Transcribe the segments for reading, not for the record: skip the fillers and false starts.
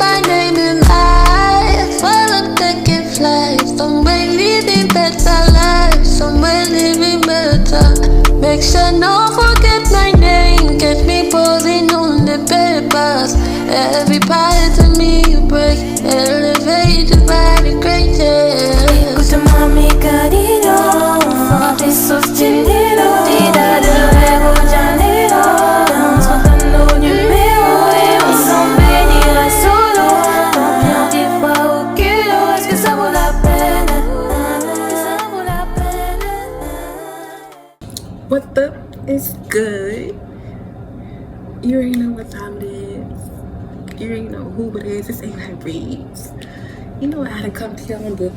my name in lights while I'm taking flights. Somewhere living better life, somewhere living better. Make sure no forget my name, get me posing on the papers. Every part of me you break, elevated by the greatest. Escúchame cariño, te sostenero, tira de luego llanero. Estamos contando número, y son venir solo. No te pago quiero, es que ça vaut la pena, ça vaut la pena. What the? It's good. You already know what time it is. You already know who it is. It's AI Reads. You know I had to come to you on the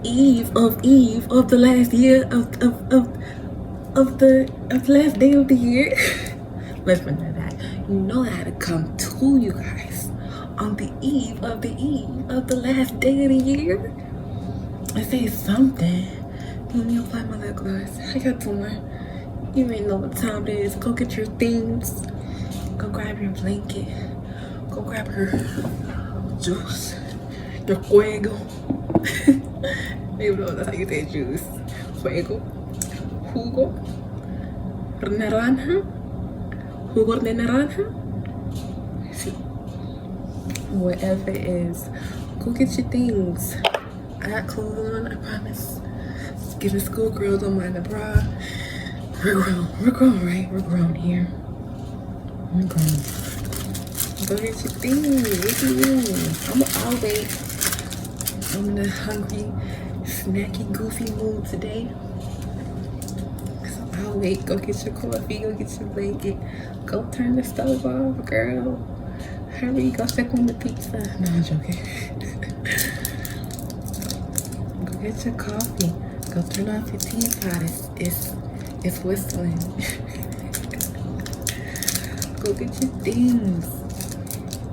eve of the last year of the last day of the year. Let's remember that. You know I had to come to you guys on the eve of the last day of the year. I say something. Let me apply my lip gloss. How y'all doing? You already know what time it is. Go get your things. Go grab your blanket. Go grab your juice. Your fuego. Maybe that's how you say juice. Fuego. Jugo. Naranja. Jugo de naranja. See. Whatever it is. Go get your things. I got clothes on, I promise. Giving schoolgirls don't mind the bra. We're grown, right? We're grown here. We're grown. Go get your things. What do you mean? I'll wait. I'm in a hungry, snacky, goofy mood today. So I'll wait. Go get your coffee. Go get your blanket. Go turn the stove off, girl. Hurry. Go check on the pizza. No, I'm joking. Go get your coffee. Go turn off your teapot. It's whistling. Go get your things.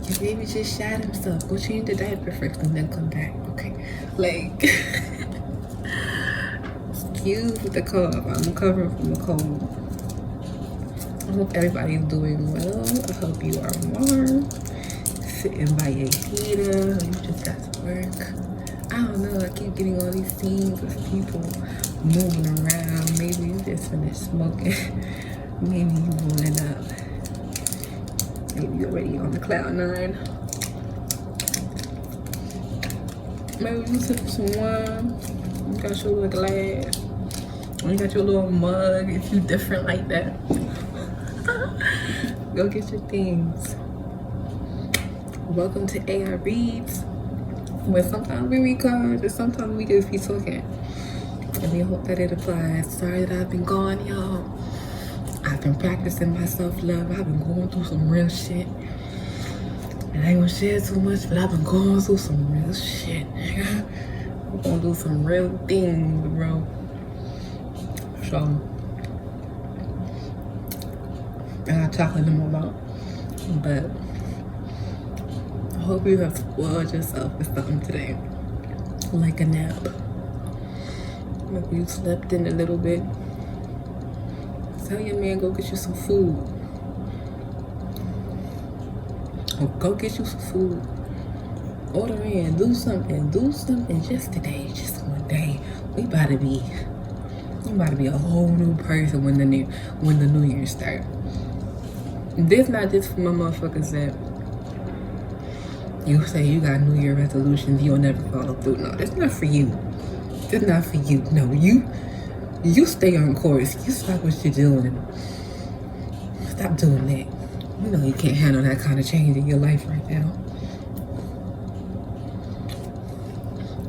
Your baby just shot himself. Go change the diaper first and then come back, okay? Like, excuse the cough. I'm recovering from the cold. I hope everybody's doing well. I hope you are warm. Sitting by your heater. You just got to work. I don't know, I keep getting all these scenes of people moving around. Maybe you just finished smoking. Maybe you warming up. Maybe you're already on the cloud 9. Maybe you took some wine. You got your little glass. Or you got your little mug if you different like that. Go get your things. Welcome to AI Reads. Where sometimes we read cards and sometimes we just be talking. And we hope that it applies. Sorry that I've been gone, y'all. I've been practicing my self-love. I've been going through some real shit. And I ain't gonna share too much, but I've been going through some real shit. I'm gonna do some real things, bro. So, I got chocolate in my mouth. But I hope you have spoiled yourself with something today. Like a nap. Maybe you slept in a little bit. Tell your man go get you some food. Or go get you some food. Order in, do something just today, just one day. You about to be a whole new person when the new year start. This not just for my motherfuckers that you say you got New Year resolutions, you'll never follow through. No, that's not for you. That's not for you. No, you stay on course. You stop what you're doing. Stop doing that. You know you can't handle that kind of change in your life right now.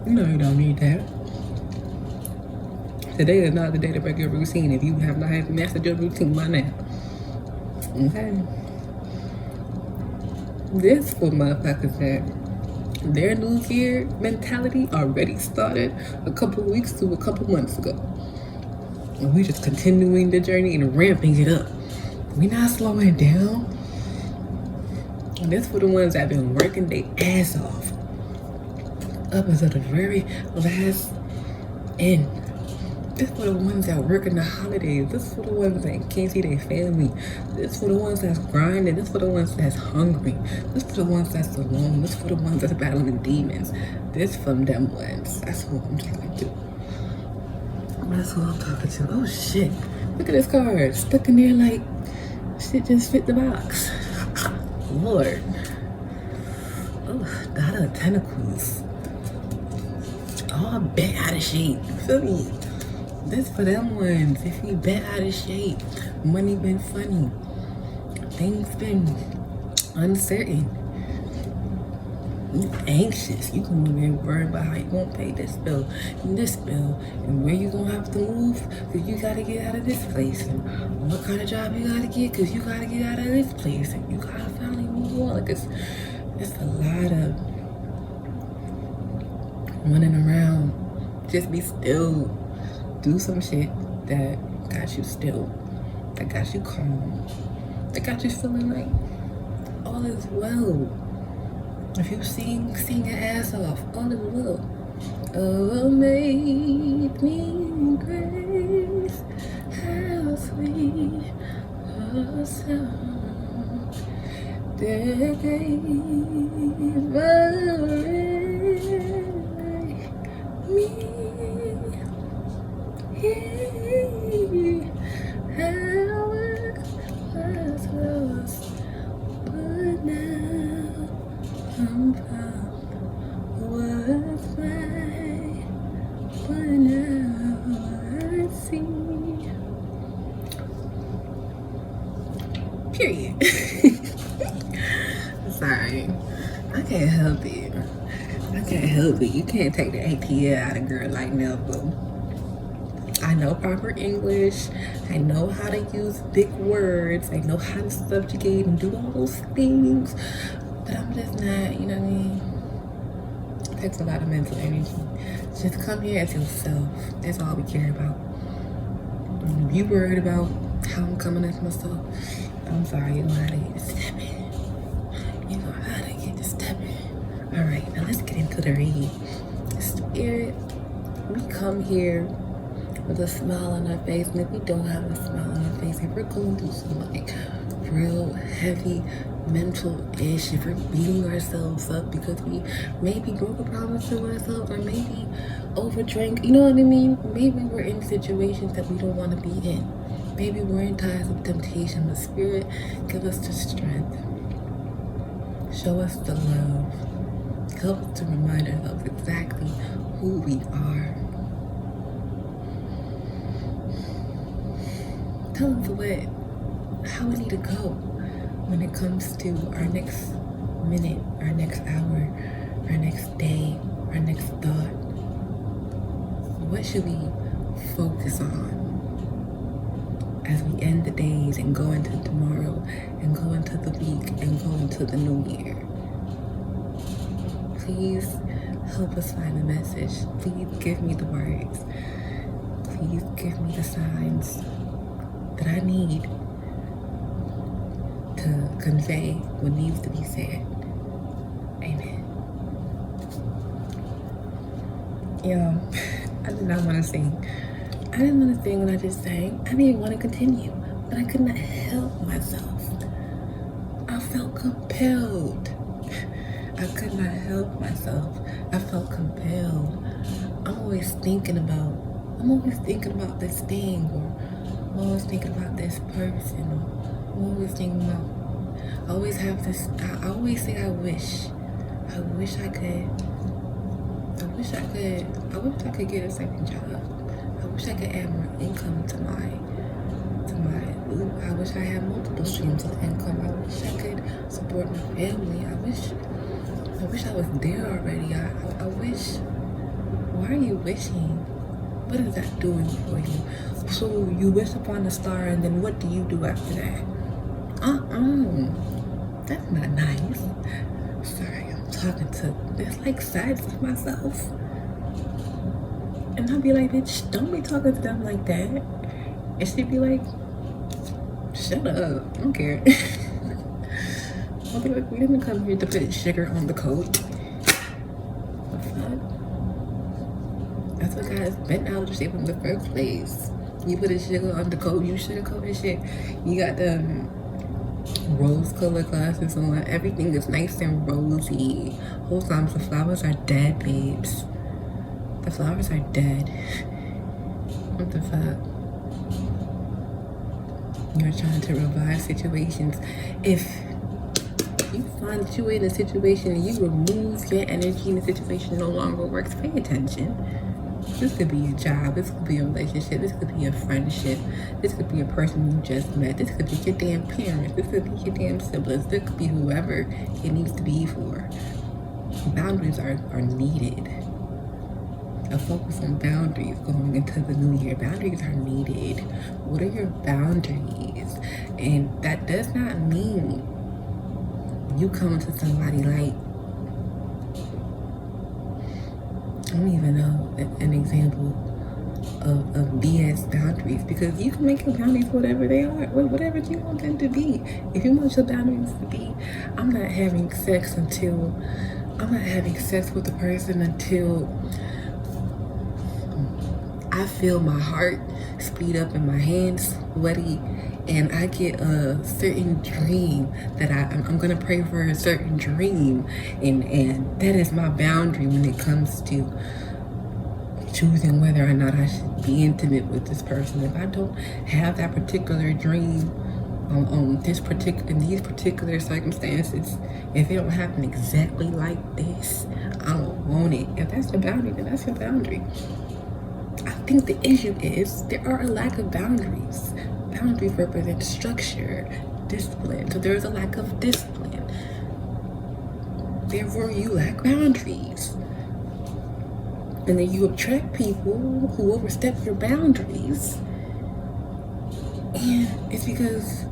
You know you don't need that. Today is not the day to break your routine if you have not mastered your routine by now. Okay? This for motherfuckers that their New Year mentality already started a couple weeks to a couple months ago. And we just continuing the journey and ramping it up. We not slowing down. And this for the ones that have been working their ass off up until the very last end. This for the ones that work in the holidays. This for the ones that can't see their family. This for the ones that's grinding. This for the ones that's hungry. This for the ones that's alone. This for the ones that's battling the demons. This from them ones. That's who I'm talking to. That's who I'm talking to. Oh shit. Look at this card. Stuck in there like shit just fit the box. Lord. Oh, God of Tentacles. All bent out of shape. You feel me? This for them ones. If you bent out of shape, money been funny. Things been uncertain. You anxious. You gonna be worried about how you gonna pay this bill and this bill and where you gonna have to move because you gotta get out of this place and what kind of job you gotta get because you gotta get out of this place and you gotta finally move on. Like it's a lot of running around. Just be still. Do some shit that got you still, that got you calm, that got you feeling like all is well. If you sing your ass off, all is well. Oh, make me grace, how sweet a sound that gave me. How it was lost, but now I'm found. Was mine, but now I see. Period. Sorry, I can't help it. I can't help it. You can't take the ATL out of a girl like Neville. I know proper English. I know how to use big words. I know how to subjugate and do all those things. But I'm just not, you know what I mean? It takes a lot of mental energy. Just come here as yourself. That's all we care about. And if you worried about how I'm coming as myself, I'm sorry, you know how to get to stepping. You know how to get to stepping. Alright, now let's get into the read. Spirit, we come here with a smile on our face, and if we don't have a smile on our face, if we're going through some like real heavy mental issue, if we're beating ourselves up because we maybe broke a promise to ourselves or maybe overdrank, you know what I mean? Maybe we're in situations that we don't want to be in. Maybe we're in times of temptation, but Spirit, give us the strength. Show us the love. Help us to remind ourselves exactly who we are. Tell us how we need to go when it comes to our next minute, our next hour, our next day, our next thought. What should we focus on as we end the days and go into tomorrow and go into the week and go into the new year? Please help us find the message. Please give me the words. Please give me the signs that I need to convey what needs to be said. Amen. Yo, I did not want to sing. I didn't want to sing when I just sang. I didn't want to continue, but I could not help myself. I felt compelled. I could not help myself. I felt compelled. I'm always thinking about this thing, or I'm always thinking about this person, or I'm always thinking about, I always have this, I always say I wish I could get a second job. I wish I could add more income to my, I wish I had multiple streams of income. I wish I could support my family. I wish I was there already. I wish, why are you wishing? What is that doing for you? So you wish upon a star and then what do you do after that? That's not nice. Sorry, I'm talking to, there's like sides of myself. And I'll be like, bitch, don't be talking to them like that. And she'd be like, shut up, I don't care. I'll be like, we didn't come here to put sugar on the coat. The fuck? That's what guys been out of shape in the first place. You put a sugar on the coat, you sugarcoated shit. You got the rose colored glasses on. Everything is nice and rosy. Whole times the flowers are dead, babes. The flowers are dead. What the fuck? You're trying to revive situations. If you find that you're in a situation and you remove your energy and the situation no longer works, pay attention. This could be a job, this could be a relationship, this could be a friendship, this could be a person you just met, this could be your damn parents, this could be your damn siblings, this could be whoever it needs to be for. Boundaries are needed. A focus on boundaries going into the new year. Boundaries are needed. What are your boundaries? And that does not mean you come to somebody like, I don't even know an example of BS boundaries, because you can make your boundaries whatever they are, whatever you want them to be. If you want your boundaries to be, I'm not having sex with the person until I feel my heart speed up and my hands sweaty, and I get a certain dream that I'm gonna pray for a certain dream, and that is my boundary when it comes to choosing whether or not I should be intimate with this person. If I don't have that particular dream on in these particular circumstances, if it don't happen exactly like this, I don't want it. If that's the boundary, then that's your boundary. I think the issue is there are a lack of boundaries. Boundaries represent structure, discipline. So there's a lack of discipline. Therefore, you lack boundaries. And then you attract people who overstep your boundaries. And it's because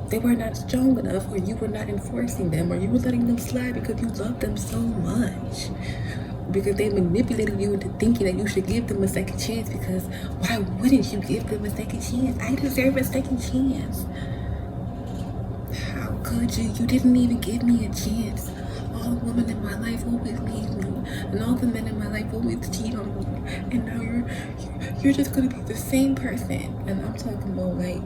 they were not strong enough, or you were not enforcing them, or you were letting them slide because you love them so much. Because they manipulated you into thinking that you should give them a second chance, because why wouldn't you give them a second chance? I deserve a second chance. How could you? You didn't even give me a chance. All the women in my life always leave me, and all the men in my life always cheat on me, and now you're just gonna be the same person. And I'm talking about, like,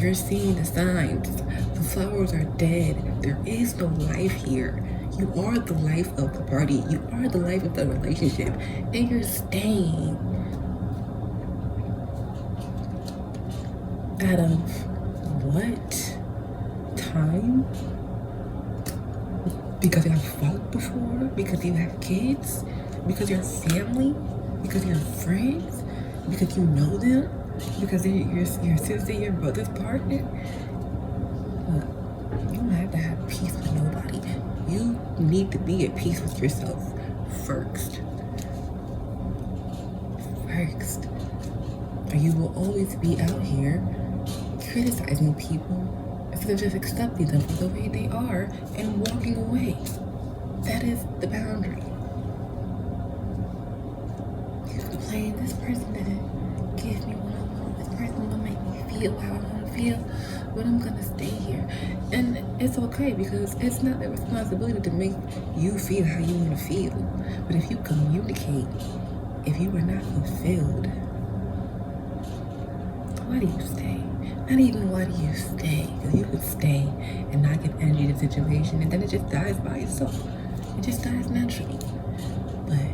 you're seeing the signs. The flowers are dead. There is no life here. You are the life of the party. You are the life of the relationship. And you're staying out of what? Time? Because you have fought before? Because you have kids? Because you're family? Because you're friends? Because you know them? Because they're your sister, your brother's partner? Look, you don't have to have peace with nobody. You need to be at peace with yourself first. Or you will always be out here criticizing people instead of just accepting them for the way they are and walking away. That is the boundary. You complain, this person didn't give me what I want, this person don't make me feel how I want to feel, but I'm gonna stay here. And it's okay, because it's not their responsibility to make you feel how you want to feel. But if you communicate, if you are not fulfilled, why do you stay? Not even why do you stay, because you could stay and not give energy to the situation, and then it just dies by itself. It just dies naturally. But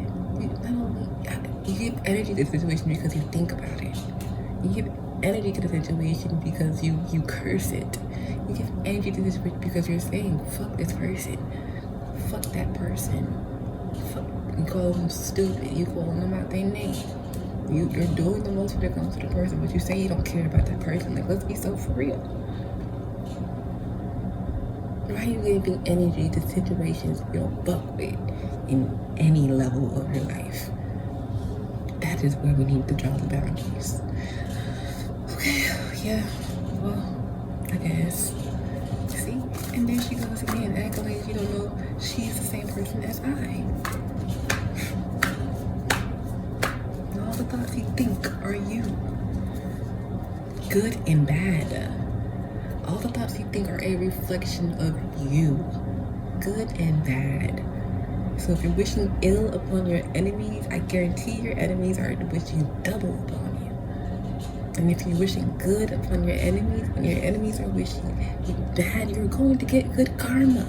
you give energy to the situation because you think about it. You give energy to the situation because you curse it. You give energy to this because you're saying, fuck this person, fuck that person, fuck. You call them stupid, you call them out their name. You're doing the most when it comes to the person, but you say you don't care about that person. Like, let's be so for real. Why are you giving energy to situations you don't fuck with in any level of your life? That is where we need to draw the boundaries. Okay, yeah, well, I guess. See? And there she goes again, acting like you don't know she's the same person as I. And all the thoughts you think are you. Good and bad. All the thoughts you think are a reflection of you. Good and bad. So if you're wishing ill upon your enemies, I guarantee your enemies are wishing double upon you. And if you're wishing good upon your enemies, and your enemies are wishing you bad, you're going to get good karma.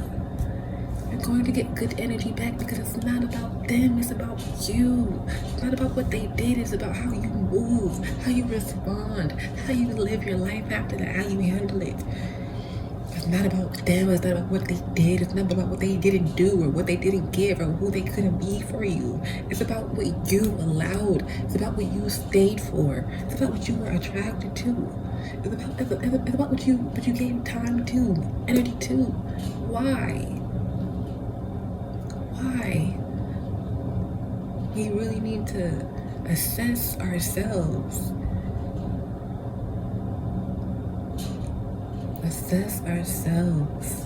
You're going to get good energy back, because it's not about them, it's about you. It's not about what they did, it's about how you move, how you respond, how you live your life after that, how you handle it. It's not about them, it's not about what they did, it's not about what they didn't do or what they didn't give or who they couldn't be for you. It's about what you allowed. It's about what you stayed for. It's about what you were attracted to. It's about what you gave time to, energy to. Why? We really need to assess ourselves. Assess ourselves.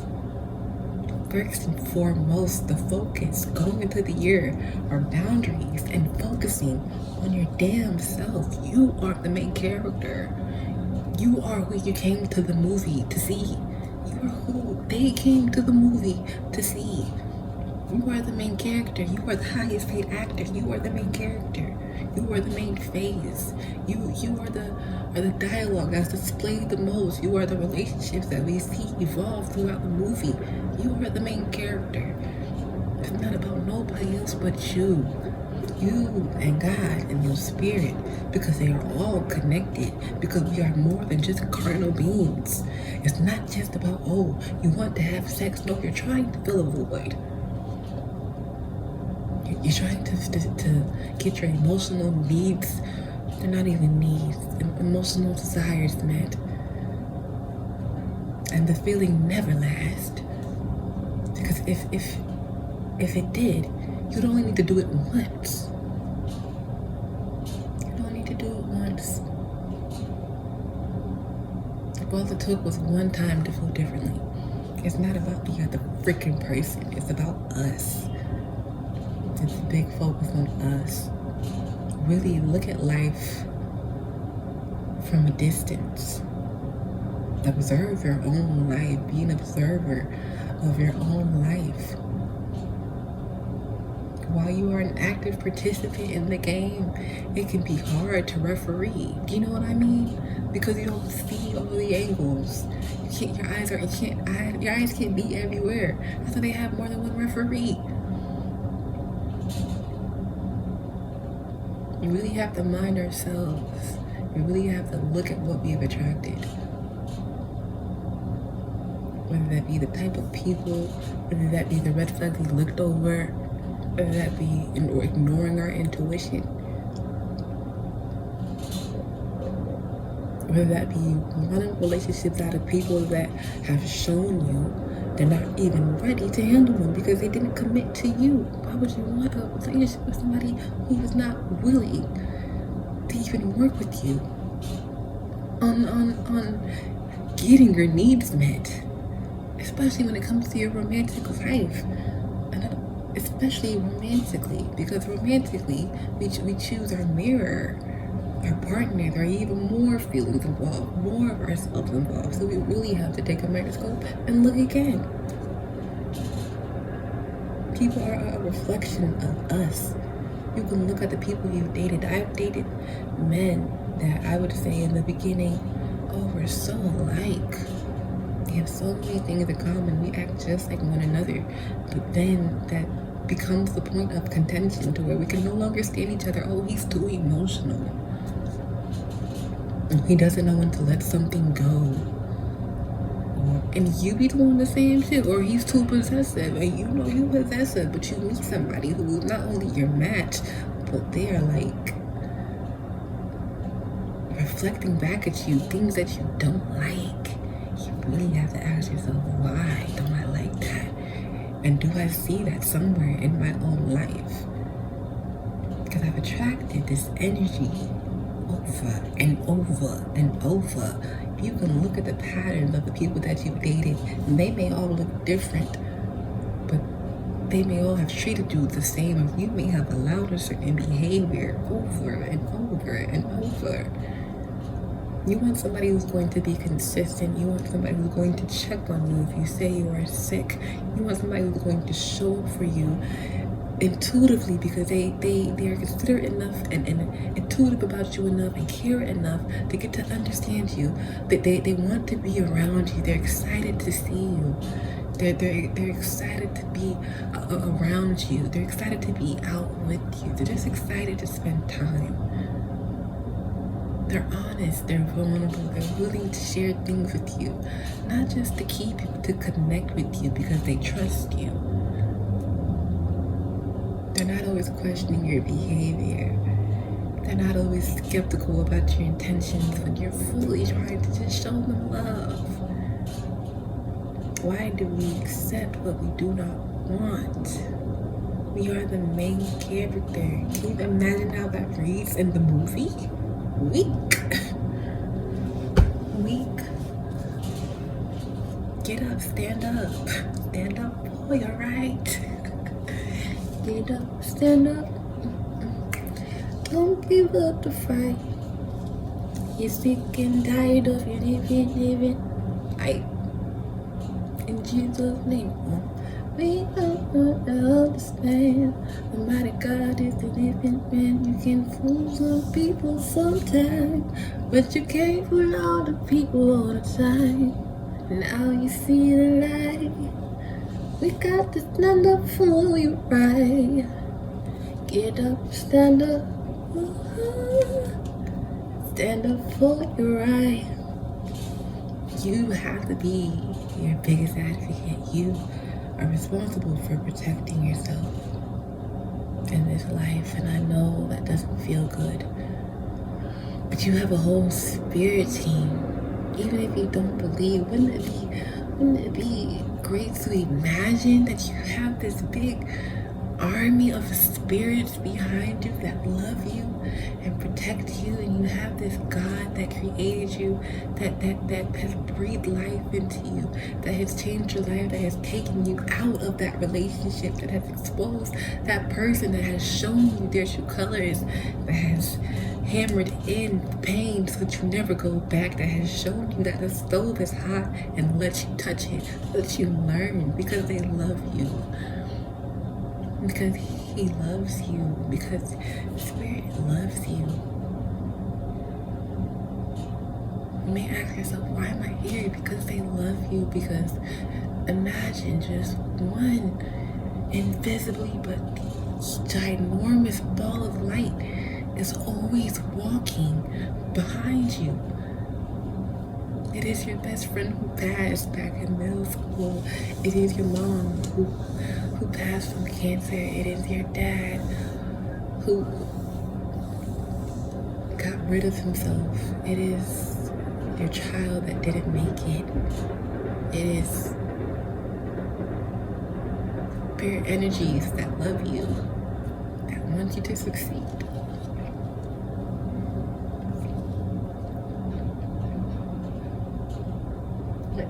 First and foremost, the focus going into the year are boundaries and focusing on your damn self. You are the main character. You are who you came to the movie to see. You are who they came to the movie to see. You are the main character. You are the highest paid actor. You are the main character. You are the main phase. You are the dialogue that's displayed the most. You are the relationships that we see evolve throughout the movie. You are the main character. It's not about nobody else but you. You and God and your spirit, because they are all connected, because we are more than just carnal beings. It's not just about, oh, you want to have sex. No, you're trying to fill a void. You're trying to get your emotional needs, they're not even needs, emotional desires met. And the feeling never lasts. Because if it did, you'd only need to do it once. You'd only need to do it once. If all it took was one time to feel differently. It's not about the other freaking person. It's about us. It's a big focus on us. Really look at life from a distance. Observe your own life. Be an observer of your own life. While you are an active participant in the game, it can be hard to referee. Do you know what I mean? Because you don't see all the angles. Your eyes can't be everywhere. That's why they have more than one referee. We really have to mind ourselves. We really have to look at what we have attracted. Whether that be the type of people, whether that be the red flags we looked over, whether that be ignoring our intuition, whether that be wanting relationships out of people that have shown you they're not even ready to handle them because they didn't commit to you. Why would you want a relationship with somebody who is not willing to even work with you on getting your needs met? Especially when it comes to your romantic life. And especially romantically, because romantically we choose our mirror, our partner. There are even more feelings involved, more of ourselves involved. So we really have to take a microscope and look again. People are a reflection of us. You can look at the people you've dated. I've dated men that I would say in the beginning, oh, we're so alike. We have so many things in common. We act just like one another. But then that becomes the point of contention to where we can no longer stand each other. Oh, he's too emotional. He doesn't know when to let something go. And you be doing the same shit. Or he's too possessive. And you know you possessive, but you meet somebody who is not only your match, but they are like reflecting back at you things that you don't like. You really have to ask yourself, why don't I like that? And do I see that somewhere in my own life? Because I've attracted this energy over and over and over. You can look at the patterns of the people that you've dated, and they may all look different, but they may all have treated you the same, and you may have allowed a certain behavior over and over and over. You want somebody who's going to be consistent. You want somebody who's going to check on you if you say you are sick. You want somebody who's going to show up for you intuitively, because they are considerate enough and intuitive about you enough and care enough to get to understand you, that they want to be around you. They're excited to see you. They're excited to be around you. They're excited to be out with you. They're just excited to spend time. They're honest, they're vulnerable, they're willing to share things with you, not just to keep you, to connect with you because they trust you. They're not always questioning your behavior. They're not always skeptical about your intentions when you're fully trying to just show them love. Why do we accept what we do not want? We are the main character. Can you imagine how that reads in the movie? Weak. Get up, stand up. Stand up, boy, alright. Get up, stand up. Don't give up the fight. You're sick and tired of your living. In Jesus' name. We don't understand. The mighty God is the living man. You can fool some people sometimes, but you can't fool all the people all the time. Now you see the light. We got to stand up for you right. Get up, stand up. Stand up for your right. You have to be your biggest advocate. You are responsible for protecting yourself in this life, and I know that doesn't feel good, but you have a whole spirit team. Even if you don't believe, wouldn't it be great to imagine that you have this big army of spirits behind you that love you and protect you, and you have this God that created you, that has breathed life into you, that has changed your life, that has taken you out of that relationship, that has exposed that person, that has shown you their true colors, that has hammered in pain so that you never go back, that has shown you that the stove is hot and let you touch it, let you learn, because they love you. Because he loves you, because Spirit loves you. You may ask yourself, why am I here? Because they love you. Because imagine just one invisibly but ginormous ball of light is always walking behind you. It is your best friend who passed back in middle school. It is your mom who passed from cancer. It is your dad who got rid of himself. It is your child that didn't make it. It is spirit energies that love you, that want you to succeed. But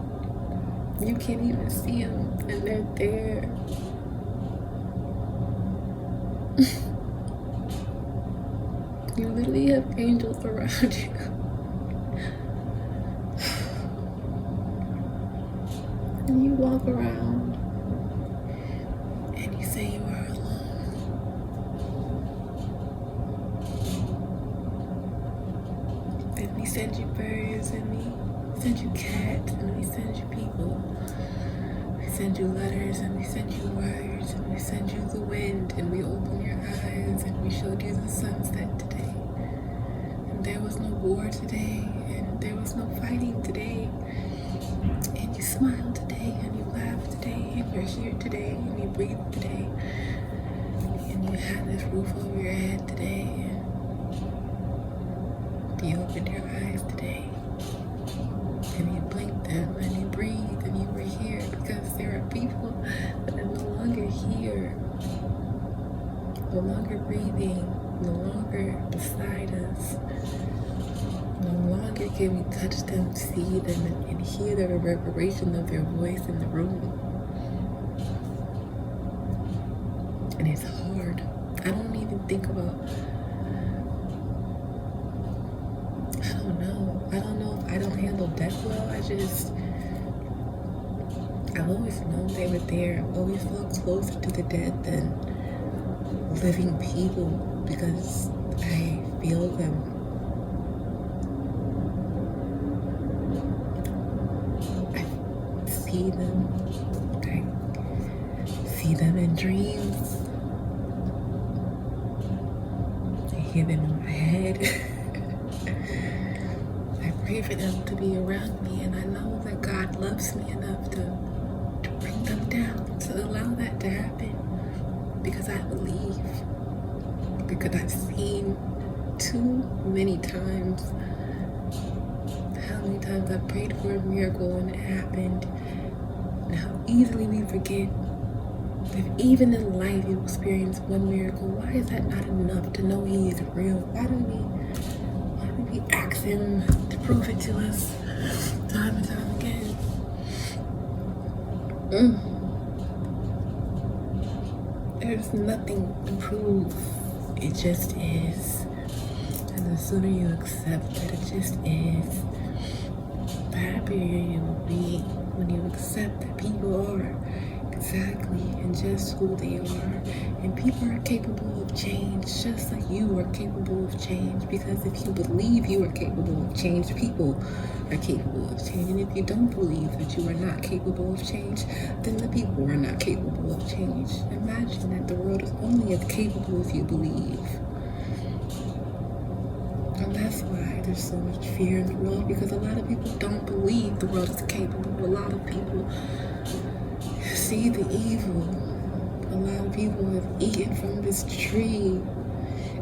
you can't even see them, and they're there. You literally have angels around you. And you walk around and you say you are alone. And we send you birds, and we send you cats, and we send you people. We send you letters, and we send you words, and we send you the wind, and we open your eyes, and we showed you the sunset today. And there was no war today, and there was no fighting today. And you smiled today, and you laughed today, and you're here today, and you breathed today. And you had this roof over your head today, and you opened your eyes today. And you blinked them, and you breathed, and you were here, because there are people that are no longer here, no longer breathing, no longer beside us. No longer can we touch them, see them, and hear the reverberation of their voice in the room. And it's hard. I don't even think about, I don't know if I don't handle death well. I've always known they were there. I've always felt closer to the dead than living people because I feel them. I see them. I see them in dreams. I hear them in my head. I pray for them to be around me, and I know that God loves me enough to bring them down, to allow that to happen, because I believe, because I've seen too many times how many times I prayed for a miracle and it happened, and how easily we forget that even in life you experience one miracle. Why is that not enough to know He is real? Why do we ask Him to prove it to us time and time again? There's nothing to prove. It just is. And the sooner you accept that it just is, the happier you will be when you accept that people are exactly and just who they are. And people are capable of change just like you are capable of change. Because if you believe you are capable of change, people are capable of change. And if you don't believe that you are not capable of change, then the people are not capable of change. Imagine that the world is only as capable as you believe. And that's why there's so much fear in the world, because a lot of people don't believe the world is capable. A lot of people see the evil. A lot of people have eaten from this tree,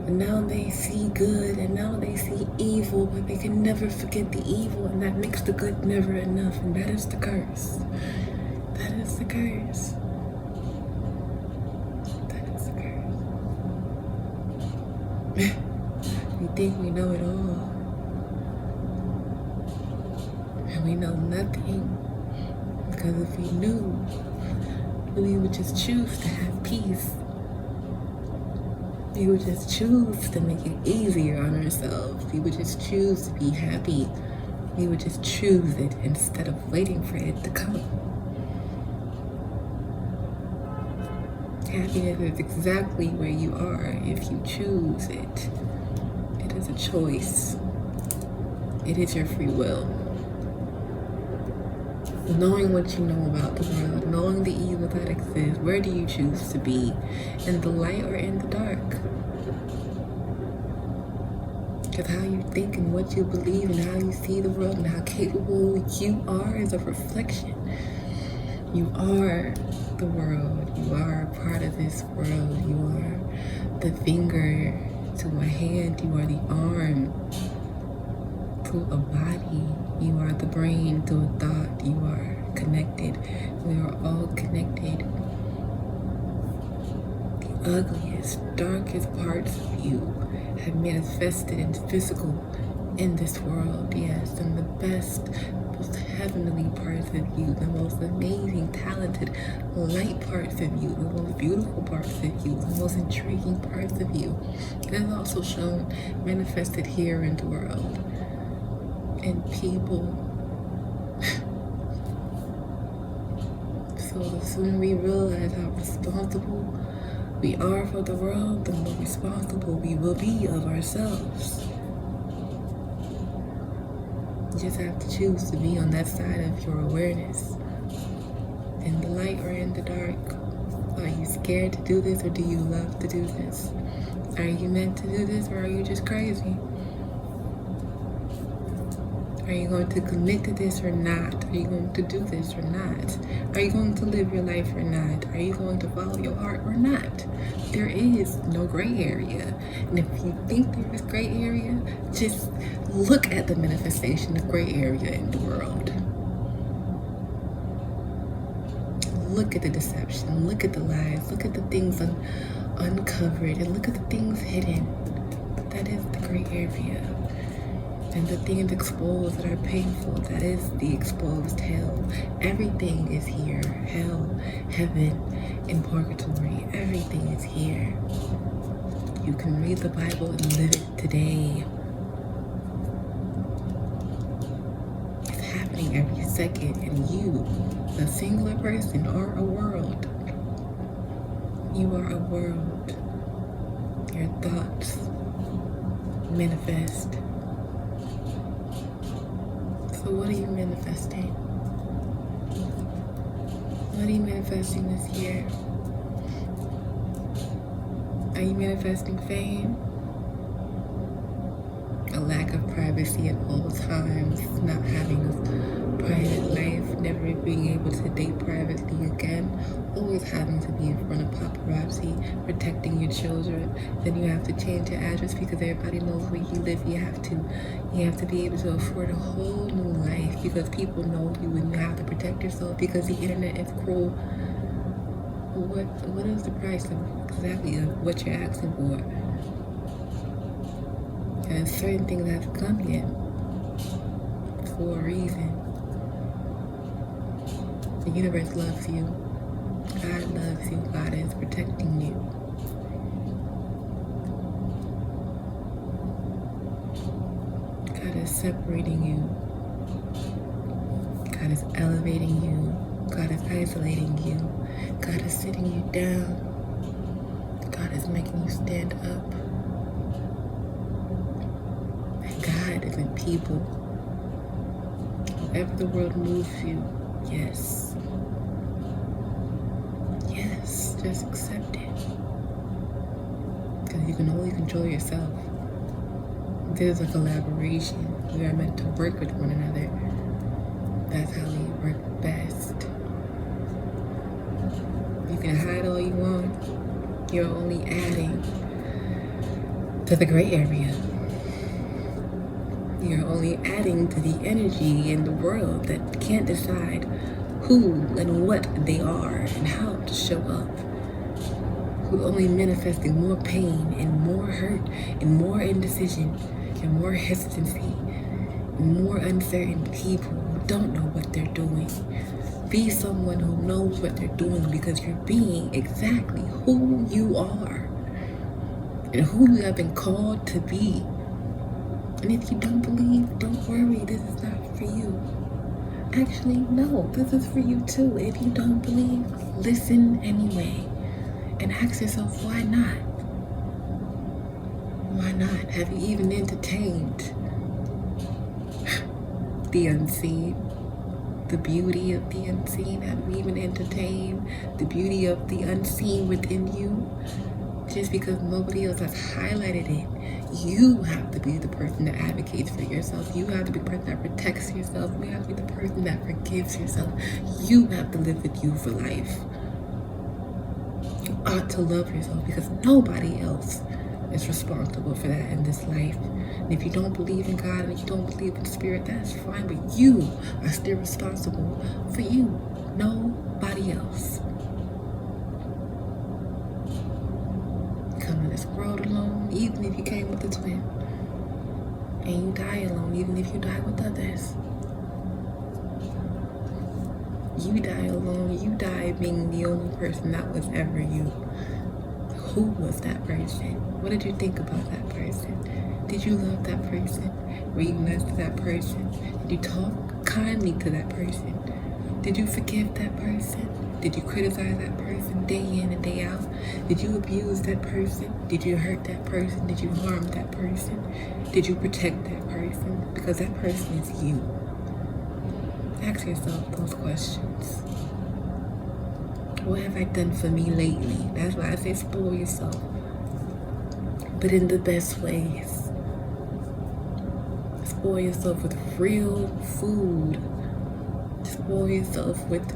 and now they see good, and now they see evil, but they can never forget the evil, and that makes the good never enough, and that is the curse. That is the curse. That is the curse. We think we know it all, and we know nothing, because if we knew, we would just choose to have peace. We would just choose to make it easier on ourselves. We would just choose to be happy. We would just choose it instead of waiting for it to come. Happiness is exactly where you are if you choose it. It is a choice. It is your free will. Knowing what you know about the world, knowing the evil that exists, where do you choose to be? In the light or in the dark? Because how you think and what you believe and how you see the world and how capable you are is a reflection. You are the world. You are a part of this world. You are the finger to a hand. You are the arm to a body. You are the brain to a thought. You are connected. We are all connected. The ugliest, darkest parts of you have manifested in physical in this world, yes, and the best, most heavenly parts of you, the most amazing, talented, light parts of you, the most beautiful parts of you, the most intriguing parts of you. It is also shown, manifested here in the world. And people. So the sooner we realize how responsible we are for the world, the more responsible we will be of ourselves. You just have to choose to be on that side of your awareness. In the light or in the dark. Are you scared to do this, or do you love to do this? Are you meant to do this, or are you just crazy? Are you going to commit to this or not? Are you going to do this or not? Are you going to live your life or not? Are you going to follow your heart or not? There is no gray area. And if you think there is gray area, just look at the manifestation of gray area in the world. Look at the deception. Look at the lies. Look at the things uncovered. And look at the things hidden. That is the gray area. And the things exposed that are painful, that is the exposed hell. Everything is here. Hell, heaven, and purgatory. Everything is here. You can read the Bible and live it today. It's happening every second, and you, a singular person, are a world. You are a world. your thoughts manifest. So what are you manifesting? What are you manifesting this year? Are you manifesting fame? A lack of privacy at all times, not having a private life, never being able to date privately again, always having to be in front of paparazzi, protecting your children. Then you have to change your address because everybody knows where you live. You have to be able to afford a whole new life because people know you, and you have to protect yourself because the internet is cruel. What is the price of exactly of what you're asking for? And certain things have come here for a reason. The universe loves you. God loves you. God is protecting you. God is separating you. God is elevating you. God is isolating you. God is sitting you down. God is making you stand up. And God isn't people. However the world moves you, yes. Yes, just accept it. Because you can only control yourself. This is a collaboration. We are meant to work with one another. That's how we work best. You can hide all you want. You're only adding to the gray area. You're only adding to the energy in the world that can't decide who and what they are and how to show up. Who's only manifesting more pain and more hurt and more indecision and more hesitancy and more uncertain people who don't know what they're doing. Be someone who knows what they're doing because you're being exactly who you are and who you have been called to be. And if you don't believe, don't worry, this is not for you. Actually, no, this is for you too. If you don't believe, listen anyway. And ask yourself, why not? Why not? Have you even entertained the unseen? The beauty of the unseen? Have you even entertained the beauty of the unseen within you? Just because nobody else has highlighted it, you have to be the person that advocates for yourself. You have to be the person that protects yourself. You have to be the person that forgives yourself. You have to live with you for life. You ought to love yourself because nobody else is responsible for that in this life. And if you don't believe in God and you don't believe in spirit, that's fine, but you are still responsible for you. Nobody else. Come to this world alone, even if you came with a twin. And you die alone, even if you die with others. You die alone, you die being the only person that was ever you. Who was that person? What did you think about that person? Did you love that person? Were you nice to that person? Did you talk kindly to that person? Did you forgive that person? Did you criticize that person day in and day out? Did you abuse that person? Did you hurt that person? Did you harm that person? Did you protect that person? Because that person is you. Ask yourself those questions. What have I done for me lately? That's why I say spoil yourself. But in the best ways. Spoil yourself with real food. Spoil yourself with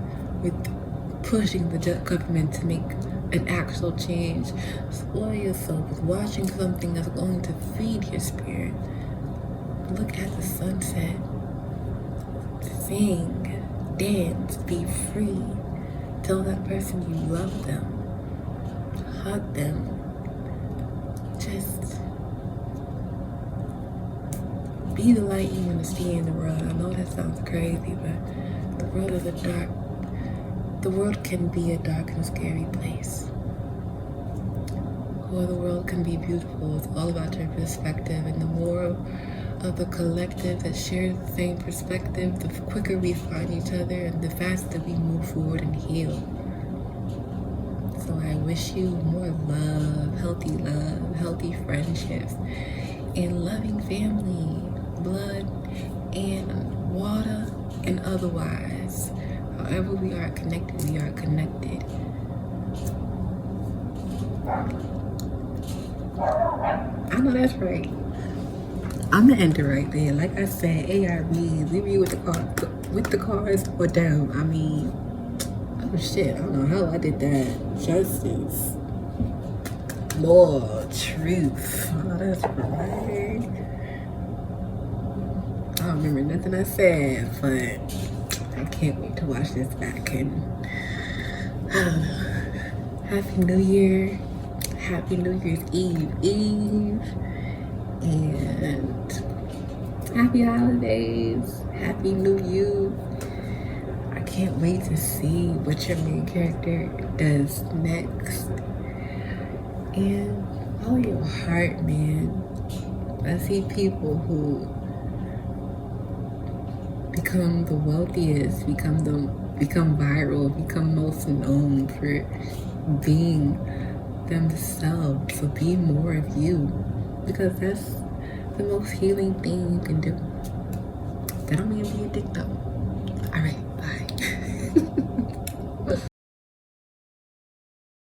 pushing the government to make an actual change. Spoil yourself with watching something that's going to feed your spirit. Look at the sunset. Sing, dance, be free. Tell that person you love them. Hug them. Just be the light you want to see in the world. I know that sounds crazy, but the world can be a dark and scary place. Or the world can be beautiful. It's all about your perspective, and the more of the collective that shares the same perspective, the quicker we find each other and the faster we move forward and heal. So I wish you more love, healthy friendships, and loving family, blood and water and otherwise. However we are connected, we are connected. I know that's right. I'm gonna end it right there. Like I said, ARBs, we be with the cars or down. I mean, oh shit, I don't know how I did that. Justice, law, truth. I know that's right. I don't remember nothing I said, but I can't wait to watch this back. And I don't know. Happy New Year. Happy New Year's Eve. And happy holidays. Happy New You. I can't wait to see what your main character does next. And follow your heart, man. I see people who become the wealthiest, become viral, become most known for being themselves. So be more of you, because that's the most healing thing you can do. That don't mean be a dick though. All right, bye.